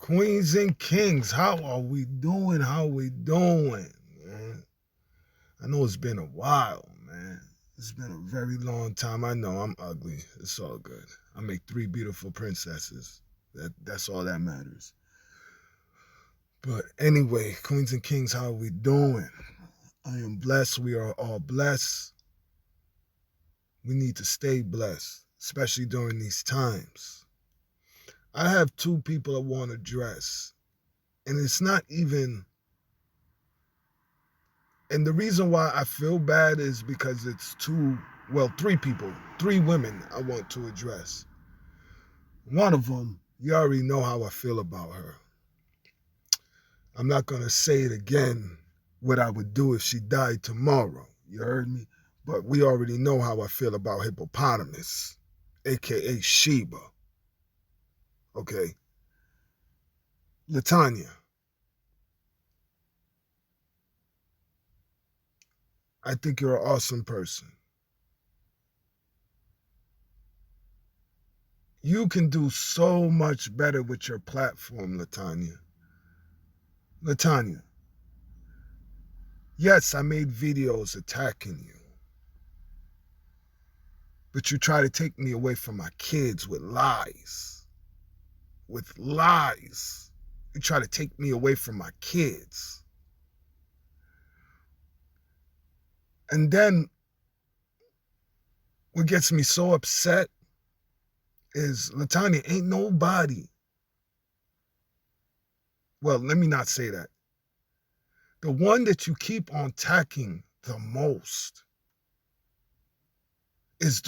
Queens and kings, how are we doing? How we doing, man? I know it's been a while, man. It's been a very long time. I know I'm ugly. It's all good. I make 3 beautiful princesses. That's all that matters. But anyway, queens and kings, how are we doing? I am blessed. We are all blessed. We need to stay blessed, especially during these times. I have 2 people I want to address, and it's not even. And the reason why I feel bad is because it's 3 people, 3 women I want to address. One of them, you already know how I feel about her. I'm not going to say it again, what I would do if she died tomorrow. You heard me? But we already know how I feel about Hippopotamus, A.K.A. Sheba. Okay? Latonya, I think you're an awesome person. You can do so much better with your platform, Latonya. Latonya, yes, I made videos attacking you, but you try to take me away from my kids with lies. With lies. You try to take me away from my kids. And then what gets me so upset is, Latonya, ain't nobody. Well, let me not say that. The one that you keep on attacking the most is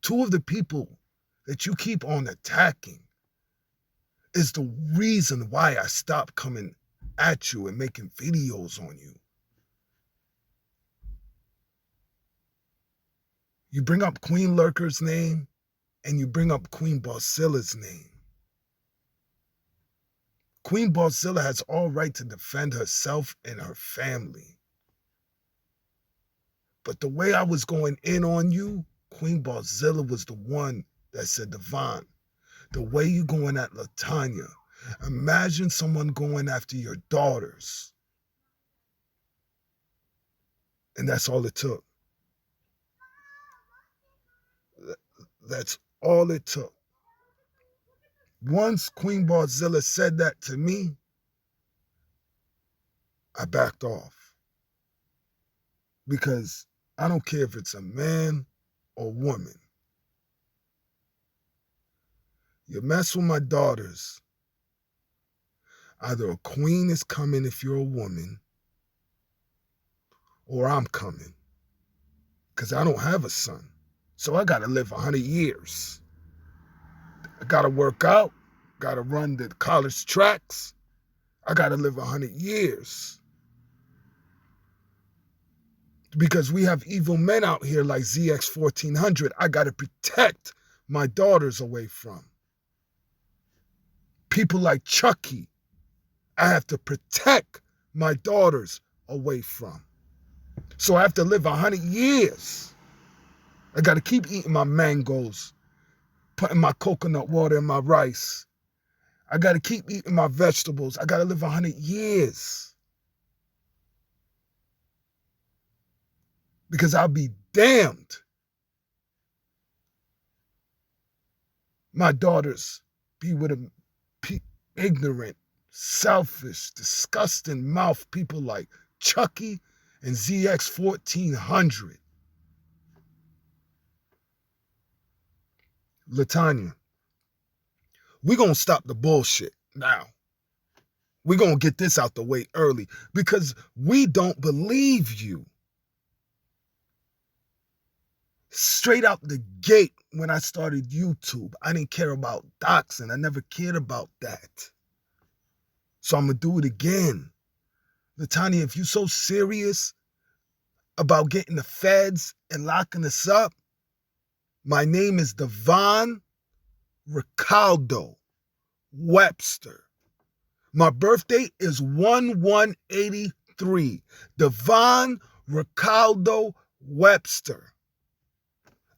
2 of the people that you keep on attacking is the reason why I stopped coming at you and making videos on you. You bring up Queen Lurker's name and you bring up Queen Bosilla's name. Queen Bosilla has all right to defend herself and her family. But the way I was going in on you, Queen Bosilla was the one that said, Devon, the way you going at Latonya, imagine someone going after your daughters. And that's all it took. That's all it took. Once Queen Bosilla said that to me, I backed off. Because I don't care if it's a man or woman. You mess with my daughters, either a queen is coming if you're a woman, or I'm coming. Because I don't have a son. So I got to live 100 years. I got to work out, got to run the college tracks. I got to live 100 years. Because we have evil men out here like Zx1400 I got to protect my daughters away from. People like Chucky, I have to protect my daughters away from. So I have to live 100 years. I got to keep eating my mangoes, putting my coconut water in my rice. I got to keep eating my vegetables. I got to live 100 years. Because I'll be damned. My daughters be with a ignorant, selfish, disgusting mouth people like Chucky and Zx1400. Latonya, we're going to stop the bullshit now. We're going to get this out the way early because we don't believe you. Straight out the gate when I started YouTube, I didn't care about doxing. I never cared about that. So I'm going to do it again. Latonya, if you're so serious about getting the feds and locking us up, my name is Devon Ricaldo Webster. My birthday is 1183. Devon Ricaldo Webster.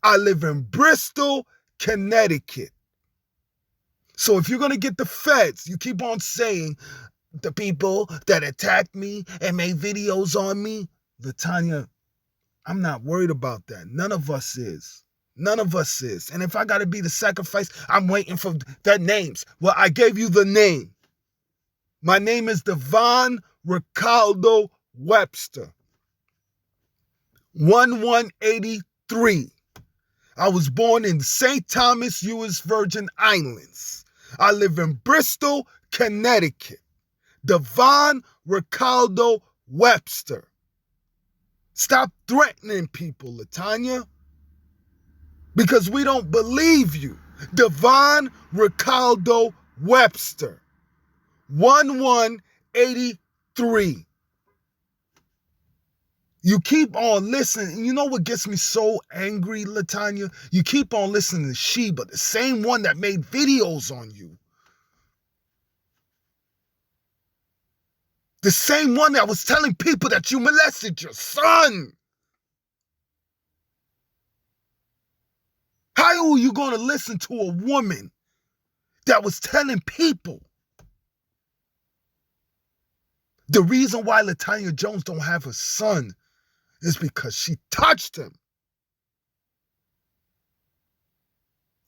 I live in Bristol, Connecticut. So if you're going to get the feds, you keep on saying the people that attacked me and made videos on me, Latonya, I'm not worried about that. None of us is. None of us is. And if I got to be the sacrifice, I'm waiting for their names. Well, I gave you the name. My name is Devon Ricardo Webster. 1183. I was born in St. Thomas, U.S. Virgin Islands. I live in Bristol, Connecticut. Devon Ricardo Webster. Stop threatening people, Latonya, because we don't believe you. Devon Ricardo Webster. 1183. You keep on listening. You know what gets me so angry, Latonya? You keep on listening to Sheba, the same one that made videos on you. The same one that was telling people that you molested your son. How are you going to listen to a woman that was telling people? The reason why Latonya Jones don't have a son is because she touched him.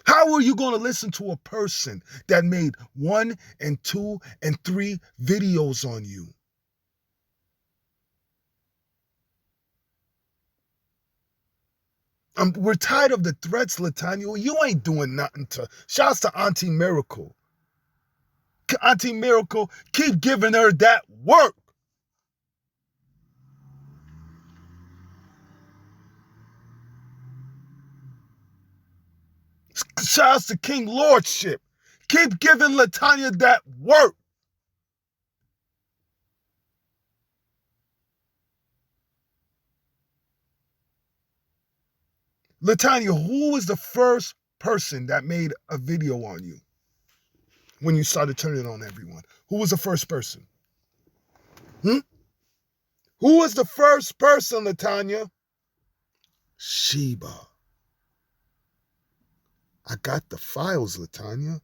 How are you going to listen to a person that made 1 and 2 and 3 videos on you? We're tired of the threats, Latonya. You ain't doing nothing to. Shouts to Auntie Miracle. Auntie Miracle, keep giving her that work. Shouts to King Lordship. Keep giving Latonya that work. Latonya, who was the first person that made a video on you when you started turning it on everyone? Who was the first person? Who was the first person, Latonya? Sheba. I got the files, Latonya.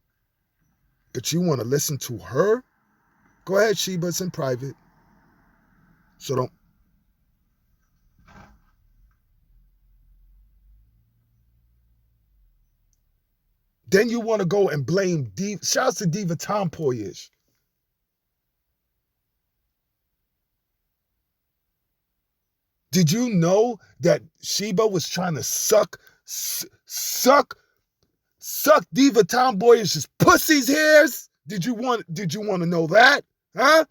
But you want to listen to her? Go ahead, Sheba. It's in private. So don't. Then you want to go and blame Diva. Shouts to Diva Tomboyish. Did you know that Sheba was trying to suck Diva Tomboyish's pussy's hairs? Did you want to know that? Huh?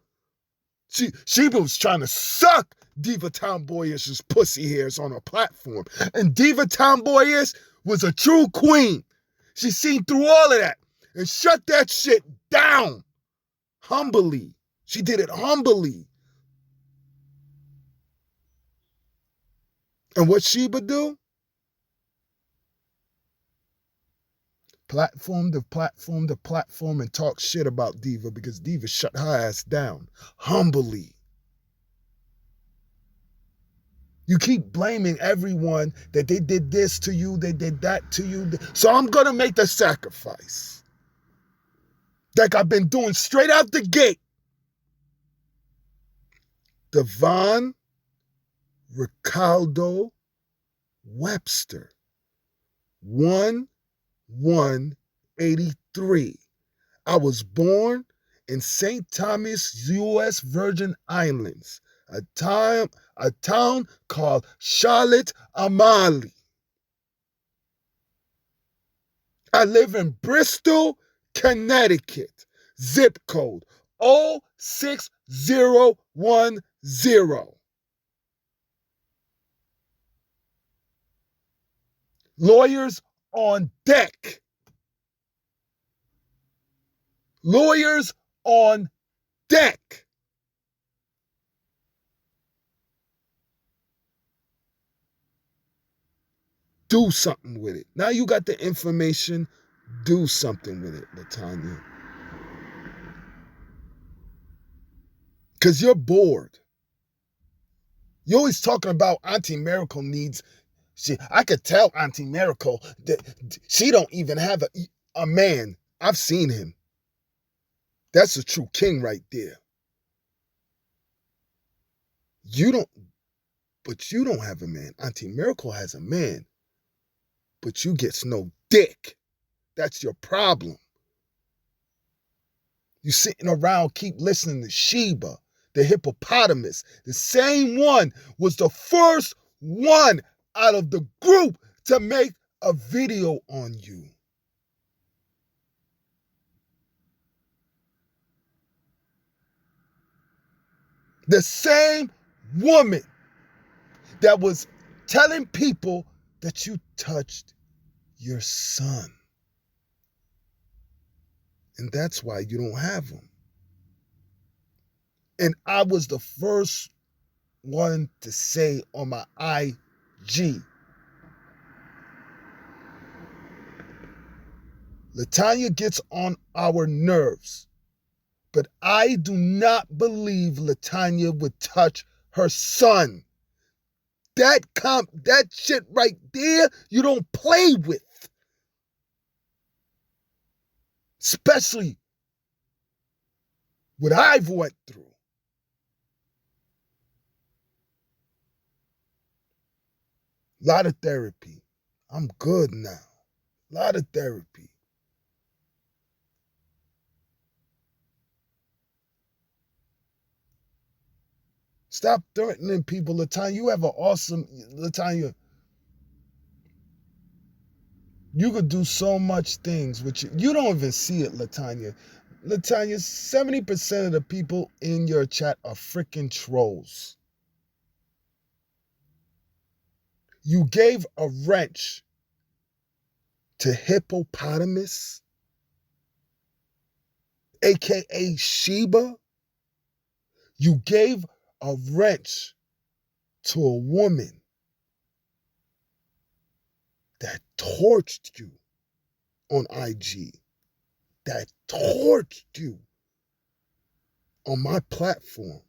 Sheba was trying to suck Diva Tomboyish's pussy hairs on her platform. And Diva Tomboyish was a true queen. She seen through all of that and shut that shit down. Humbly. She did it humbly. And what Sheba do? Platform to platform to platform and talk shit about Diva because Diva shut her ass down. Humbly. You keep blaming everyone that they did this to you, they did that to you. So I'm going to make the sacrifice. Like I've been doing straight out the gate. Devon Ricardo Webster. 1183. I was born in St. Thomas, U.S. Virgin Islands. A town called Charlotte Amalie. I live in Bristol, Connecticut. Zip code 06010. Lawyers on deck. Lawyers on deck. Do something with it. Now you got the information. Do something with it, Latonya. Because you're bored. You're always talking about Auntie Miracle needs. I could tell Auntie Miracle that she don't even have a man. I've seen him. That's a true king right there. You don't, but you don't have a man. Auntie Miracle has a man, but you gets no dick. That's your problem. You sitting around keep listening to Sheba, the hippopotamus. The same one was the first one out of the group to make a video on you. The same woman that was telling people that you touched your son. And that's why you don't have him. And I was the first one to say on my IG, Latonya gets on our nerves, but I do not believe Latonya would touch her son. That shit right there, you don't play with. Especially what I've went through. A lot of therapy. I'm good now. A lot of therapy. Stop threatening people, Latonya. You have an awesome, Latonya. You could do so much things with you. You don't even see it, Latonya. Latonya, 70% of the people in your chat are freaking trolls. You gave a wrench to Hippopotamus, A.K.A. Sheba. You gave a wrench to a woman that torched you on IG, that torched you on my platform.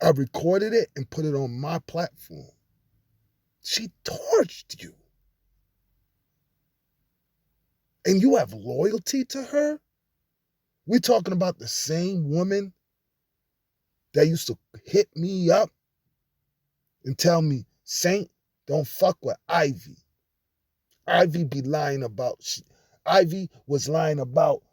I recorded it and put it on my platform. She torched you. And you have loyalty to her? We're talking about the same woman that used to hit me up and tell me, Saint, don't fuck with Ivy. Ivy be lying about, Ivy was lying about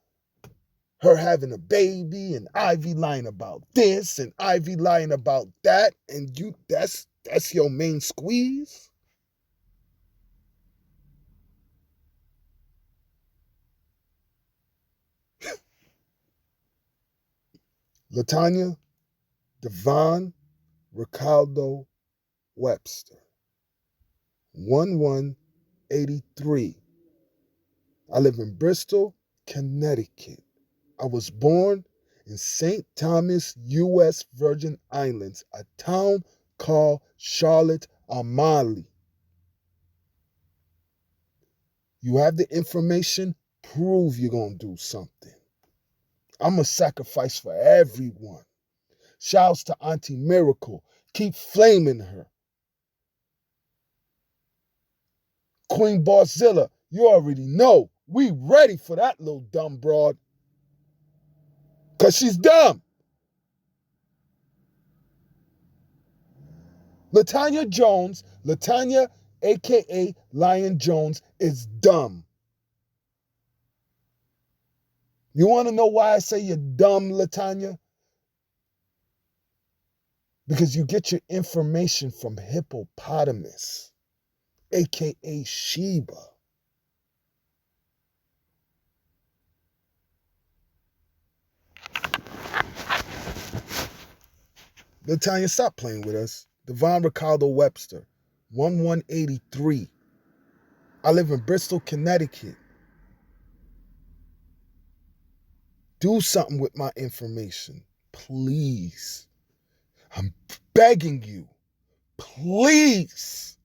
her having a baby, and Ivy lying about this, and Ivy lying about that, and you, that's your main squeeze? Latonya Devon Ricardo Webster, 1183. I live in Bristol, Connecticut. I was born in St. Thomas, U.S. Virgin Islands, a town called Charlotte Amalie. You have the information, prove you're going to do something. I'm a sacrifice for everyone. Shouts to Auntie Miracle. Keep flaming her. Queen Barzilla, you already know. We ready for that little dumb broad. Because she's dumb. Latonya Jones, Latonya, A.K.A. Lion Jones, is dumb. You want to know why I say you're dumb, Latonya? Because you get your information from Hippopotamus, A.K.A. Sheba. Latonya, stop playing with us. Devon Ricardo Webster, 1183. I live in Bristol, Connecticut. Do something with my information, please. I'm begging you, please.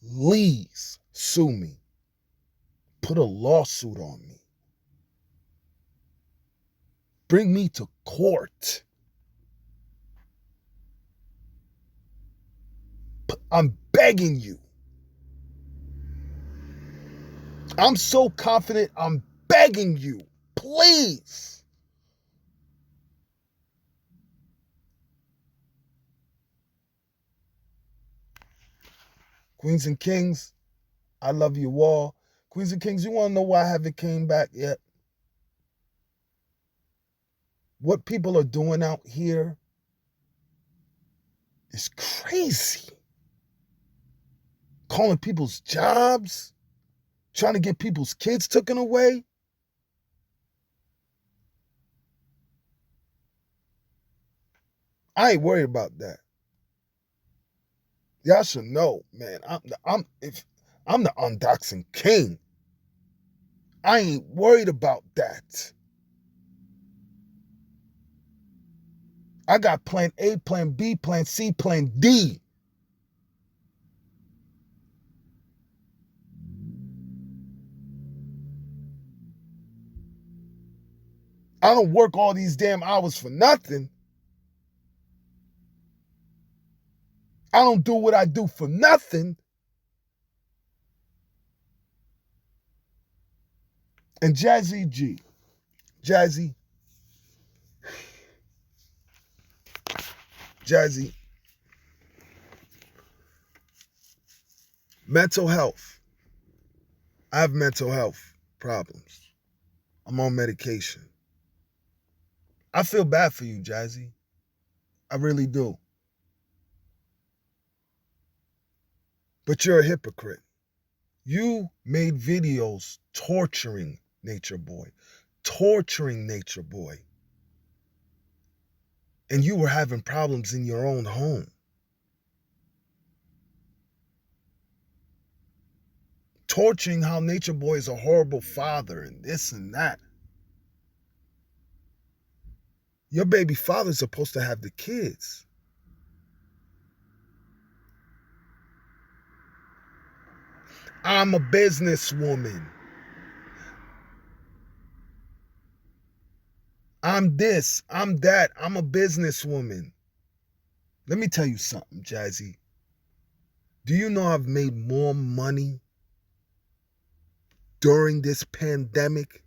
Please sue me. Put a lawsuit on me. Bring me to court. I'm begging you. I'm so confident, I'm begging you, please. Queens and Kings, I love you all. Queens and Kings, you want to know why I haven't came back yet? What people are doing out here is crazy. Calling people's jobs, trying to get people's kids taken away. I ain't worried about that. Y'all should know, man. I'm the undoxing king. I ain't worried about that. I got plan A, plan B, plan C, plan D. I don't work all these damn hours for nothing. I don't do what I do for nothing. And Jazzy G, Jazzy, mental health. I have mental health problems. I'm on medication. I feel bad for you, Jazzy. I really do. But you're a hypocrite. You made videos torturing Nature Boy. And you were having problems in your own home. Torturing how Nature Boy is a horrible father and this and that. Your baby father's supposed to have the kids. I'm a businesswoman. I'm this, I'm that. I'm a businesswoman. Let me tell you something, Jazzy. Do you know I've made more money during this pandemic?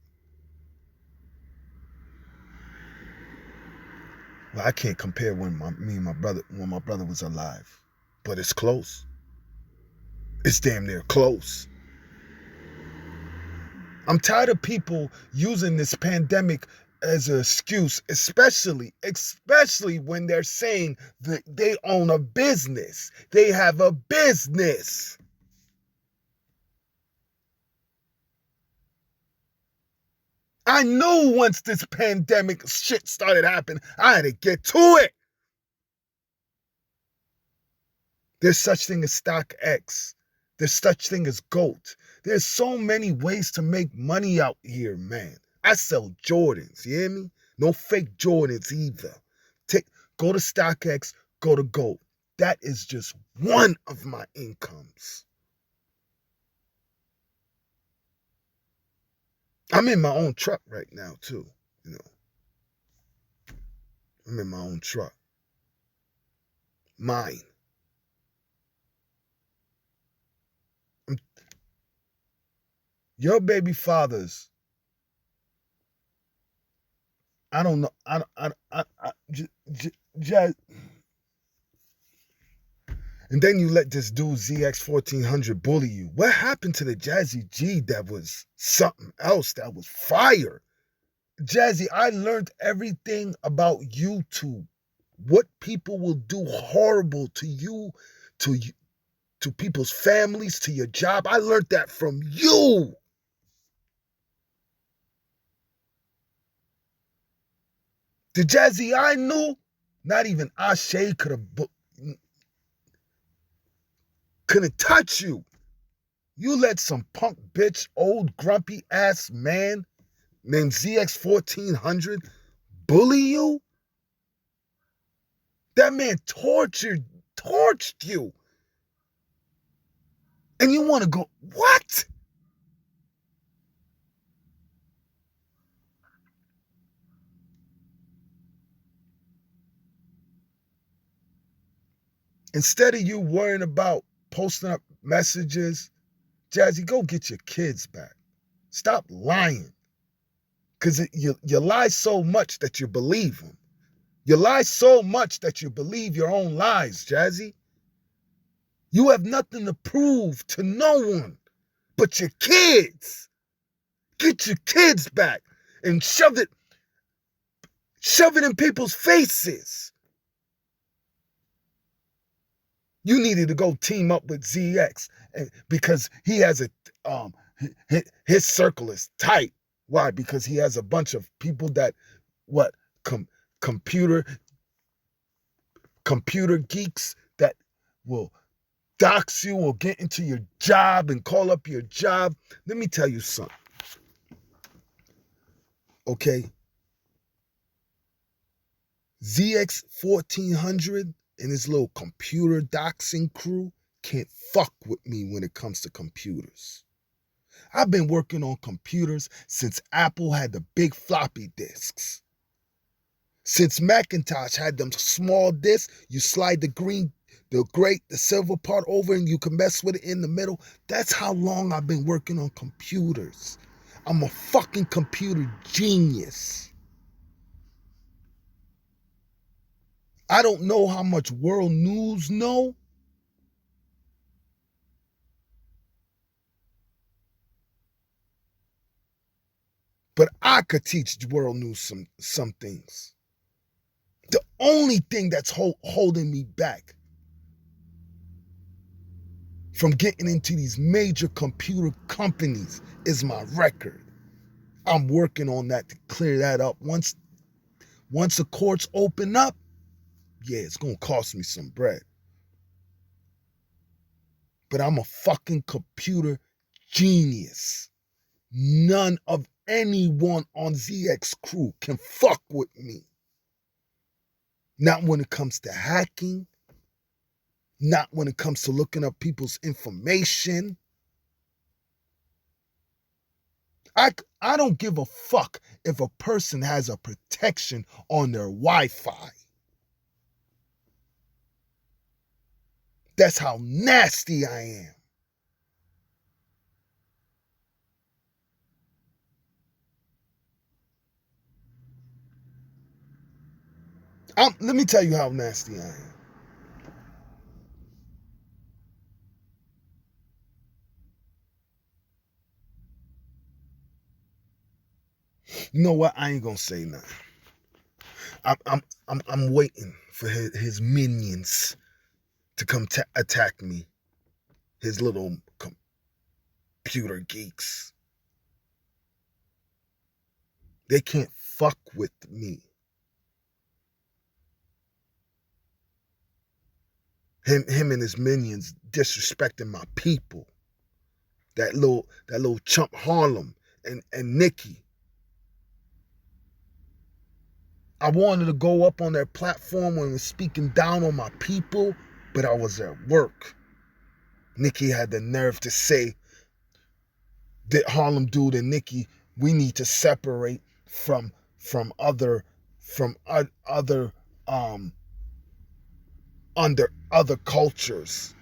Well, I can't compare when my brother was alive, but it's close. It's damn near close. I'm tired of people using this pandemic as an excuse, especially when they're saying that they own a business. They have a business. I knew once this pandemic shit started happening, I had to get to it. There's such thing as StockX. There's such thing as GOAT. There's so many ways to make money out here, man. I sell Jordans, you hear me? No fake Jordans either. Go to StockX, go to GOAT. That is just one of my incomes. I'm in my own truck right now, too. You know, I'm in my own truck. Mine. Your baby fathers, I don't know. And then you let this dude Zx1400 bully you. What happened to the Jazzy G that was something else, that was fire? Jazzy, I learned everything about YouTube. What people will do horrible to you, to people's families, to your job. I learned that from you. The Jazzy I knew, not even A.K.A couldn't touch you. You let some punk bitch, old grumpy ass man named Zx1400 bully you? That man torched you. And you want to go, what? Instead of you worrying about posting up messages, Jazzy, go get your kids back. Stop lying. Because you lie so much that you believe them. You lie so much that you believe your own lies, Jazzy. You have nothing to prove to no one but your kids. Get your kids back and shove it in people's faces. You needed to go team up with ZX because he has his circle is tight. Why? Because he has a bunch of people that computer geeks that will dox you or get into your job and call up your job. Let me tell you something. Okay? Zx1400 and his little computer doxing crew can't fuck with me when it comes to computers. I've been working on computers since Apple had the big floppy disks. Since Macintosh had them small discs, you slide the silver part over and you can mess with it in the middle. That's how long I've been working on computers. I'm a fucking computer genius. I don't know how much world news know, but I could teach world news some things. The only thing that's holding me back from getting into these major computer companies is my record. I'm working on that to clear that up. Once the courts open up, yeah, it's gonna cost me some bread. But I'm a fucking computer genius. None of anyone on ZX crew can fuck with me. Not when it comes to hacking, not when it comes to looking up people's information. I don't give a fuck if a person has a protection on their Wi-Fi. That's how nasty I am. Let me tell you how nasty I am. You know what? I ain't gonna say nothing. I'm waiting for his minions to come attack me. His little computer geeks. They can't fuck with me. Him and his minions disrespecting my people. That little chump Harlem and Nikki. I wanted to go up on their platform when I was speaking down on my people, but I was at work. Nikki had the nerve to say that Harlem Dude and Nikki, we need to separate from other under other cultures.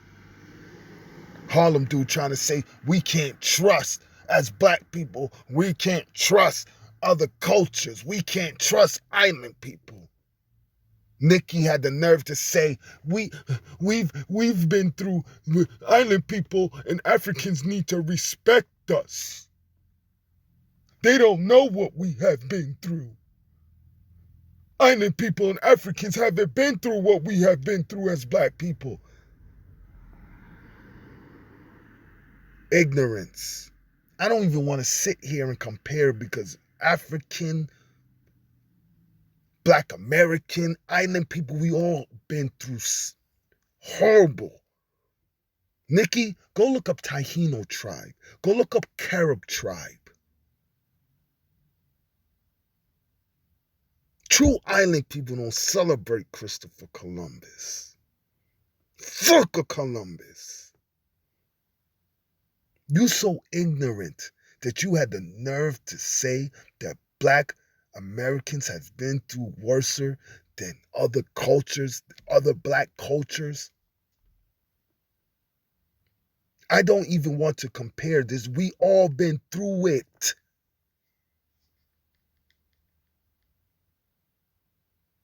Harlem Dude trying to say we can't trust as black people, we can't trust other cultures, we can't trust island people. Nikki had the nerve to say we've been through, island people and Africans need to respect us. They don't know what we have been through. Island people and Africans haven't been through what we have been through as black people. Ignorance. I don't even want to sit here and compare because African, Black American, island people, we all been through horrible. Nikki, go look up Taino tribe. Go look up Carib tribe. True island people don't celebrate Christopher Columbus. Fuck a Columbus. You so ignorant that you had the nerve to say that black Americans have been through worse than other cultures, other black cultures. I don't even want to compare this. We all been through it.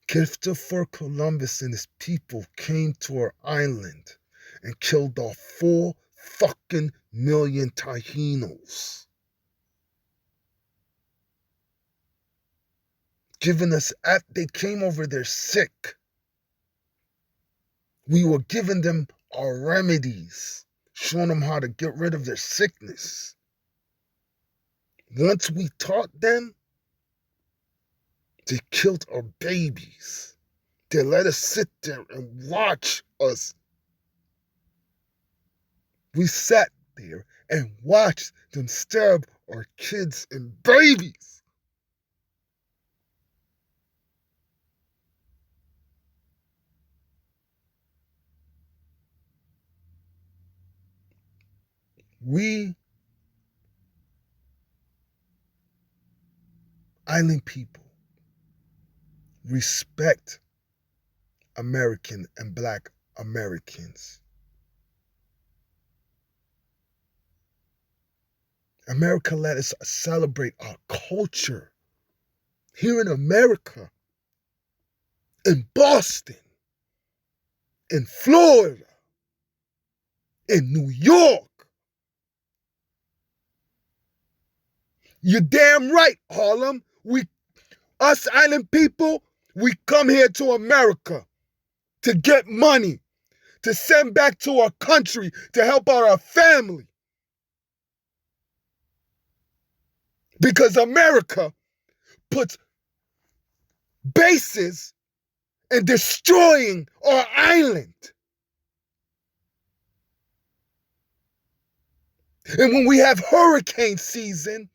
Christopher Columbus and his people came to our island and killed off 4 fucking million Taínos. They came over there sick. We were giving them our remedies, showing them how to get rid of their sickness. Once we taught them, they killed our babies. They let us sit there and watch us. We sat there and watched them stab our kids and babies. We island people respect American and Black Americans. America let us celebrate our culture. Here in America, in Boston, in Florida, in New York. You're damn right, Harlem. Us island people, we come here to America to get money, to send back to our country, to help out our family. Because America puts bases in destroying our island. And when we have hurricane season,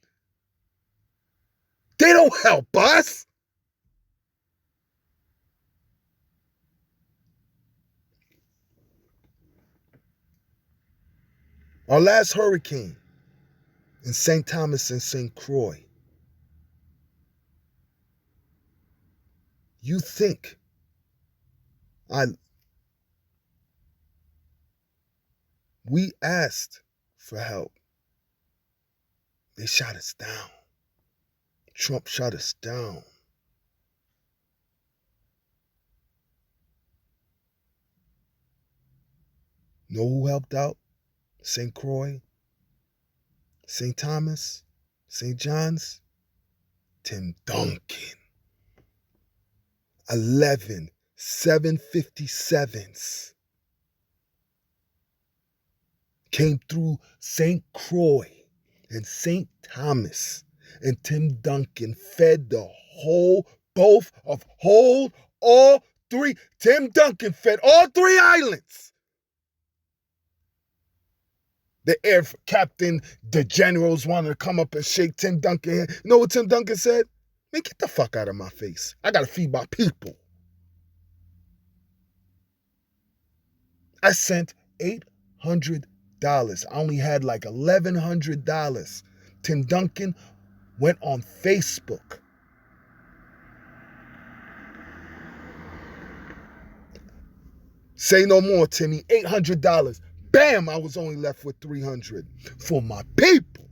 they don't help us. Our last hurricane in St. Thomas and St. Croix. You think we asked for help. They shot us down. Trump shot us down. Know who helped out? St. Croix, St. Thomas, St. John's? Tim Duncan. 11 757s came through St. Croix and St. Thomas, and Tim Duncan fed all 3. Tim Duncan fed all 3 islands. The air captain, the generals wanted to come up and shake Tim Duncan hand. You know what Tim Duncan said? Man, get the fuck out of my face. I gotta feed my people. I sent $800. I only had like $1,100. Tim Duncan went on Facebook. Say no more, Timmy. $800. Bam, I was only left with $300 for my people.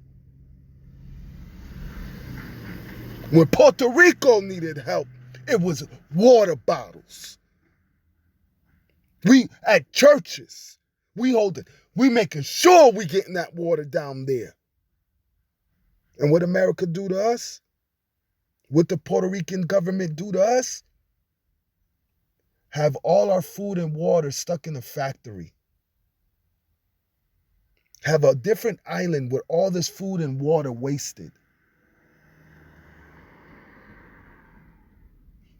When Puerto Rico needed help, it was water bottles. We at churches, we making sure we getting that water down there. And what America do to us? What the Puerto Rican government do to us? Have all our food and water stuck in a factory. Have a different island with all this food and water wasted.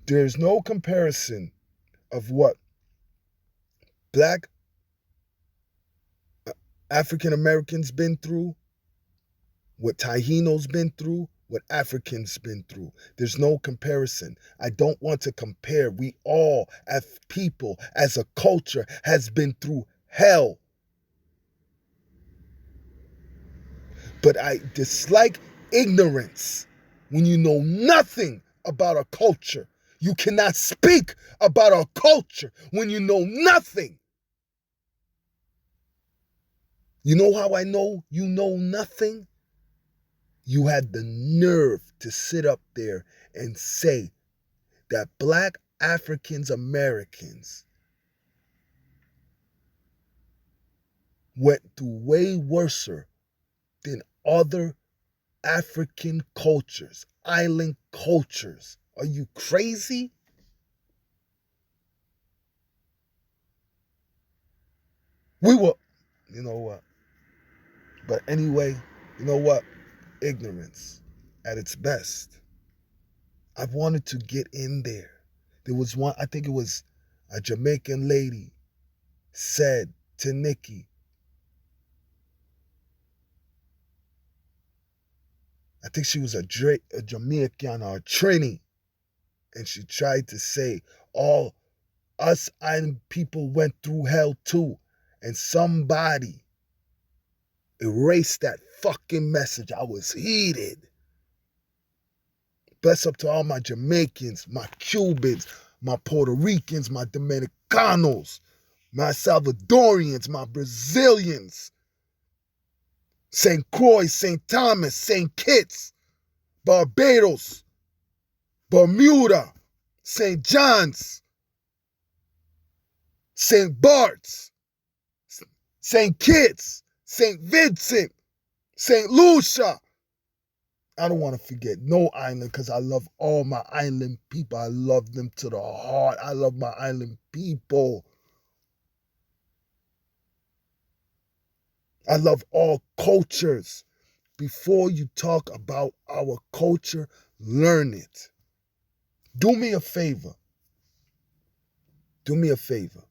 There's no comparison of what Black African Americans been through, what Taínos been through, what Africans been through. There's no comparison. I don't want to compare. We all, as people, as a culture, has been through hell. But I dislike ignorance. When you know nothing about a culture, you cannot speak about our culture when you know nothing. You know how I know you know nothing? You had the nerve to sit up there and say that black Africans Americans went through way worse than other African cultures, island cultures. Are you crazy? We were, you know what? But anyway, you know what? Ignorance at its best. I wanted to get in there. There was one, I think it was a Jamaican lady said to Nikki, I think she was a Jamaican or a Trini, and she tried to say, all us island people went through hell too, and somebody erased that fucking message. I was heated. Bless up to all my Jamaicans, my Cubans, my Puerto Ricans, my Dominicanos, my Salvadorians, my Brazilians, St. Croix, St. Thomas, St. Kitts, Barbados, Bermuda, St. John's, St. Bart's, St. Kitts, St. Vincent, St. Lucia. I don't want to forget no island because I love all my island people. I love them to the heart. I love my island people. I love all cultures. Before you talk about our culture, learn it. Do me a favor. Do me a favor.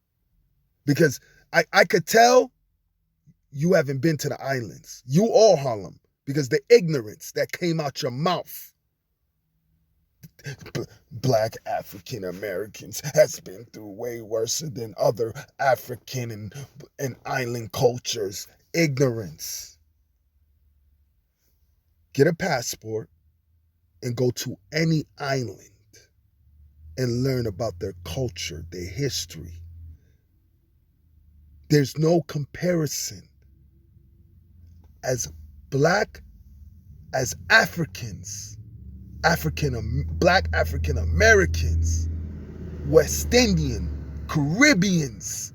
Because I could tell you haven't been to the islands. You or Harlem. Because the ignorance that came out your mouth. Black African Americans has been through way worse than other African and island cultures. Ignorance. Get a passport and go to any island and learn about their culture, their history. There's no comparison. As black as Africans, black African Americans, West Indian, Caribbeans,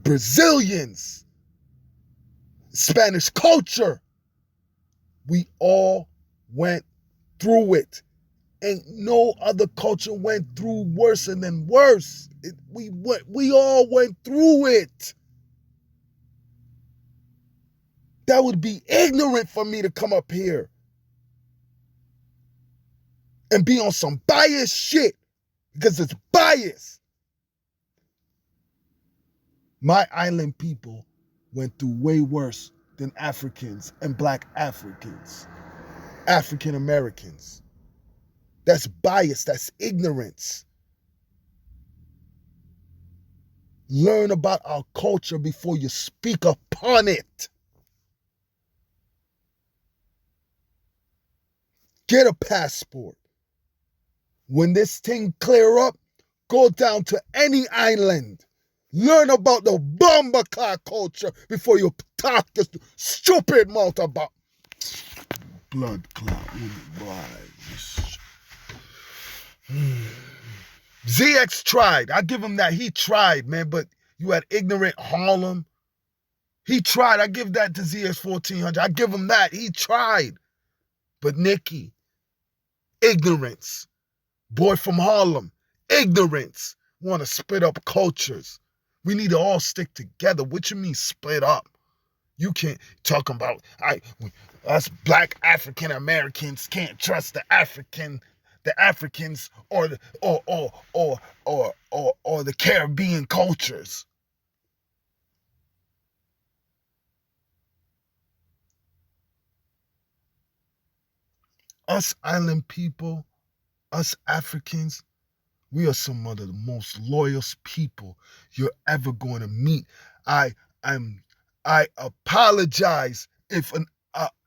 Brazilians, Spanish culture, we all went through it. Ain't no other culture went through worse than worse. We all went through it. That would be ignorant for me to come up here and be on some biased shit because it's bias. My island people went through way worse than Africans and black Africans, African Americans. That's bias, that's ignorance. Learn about our culture before you speak upon it. Get a passport. When this thing clear up, go down to any island. Learn about the bomber car culture before you talk this stupid mouth about blood clot. ZX tried. I give him that. He tried, man, but you had ignorant Harlem. He tried. I give that to Zx1400. I give him that. He tried. But Nikki, ignorance. Boy from Harlem, ignorance. Want to split up cultures. We need to all stick together. What you mean split up? You can't talk about us black African Americans can't trust the Africans or the Caribbean cultures. Us island people, us Africans, we are some of the most loyal people you're ever going to meet. I apologize if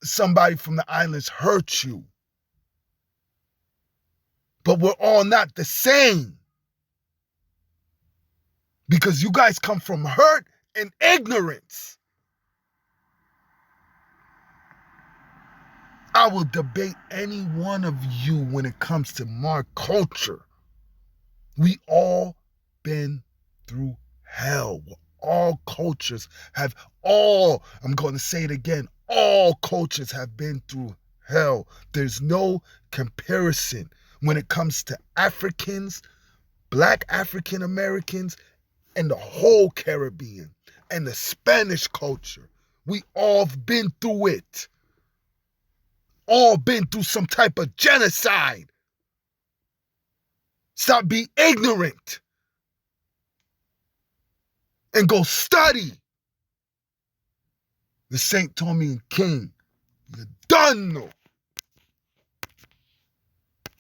somebody from the islands hurt you. But we're all not the same. Because you guys come from hurt and ignorance. I will debate any one of you when it comes to my culture. We all been through hell. All cultures have I'm going to say it again, all cultures have been through hell. There's no comparison when it comes to Africans, Black African Americans, and the whole Caribbean and the Spanish culture. We all been through it. All been through some type of genocide. Stop being ignorant and go study. The Saint told me, King, you done know.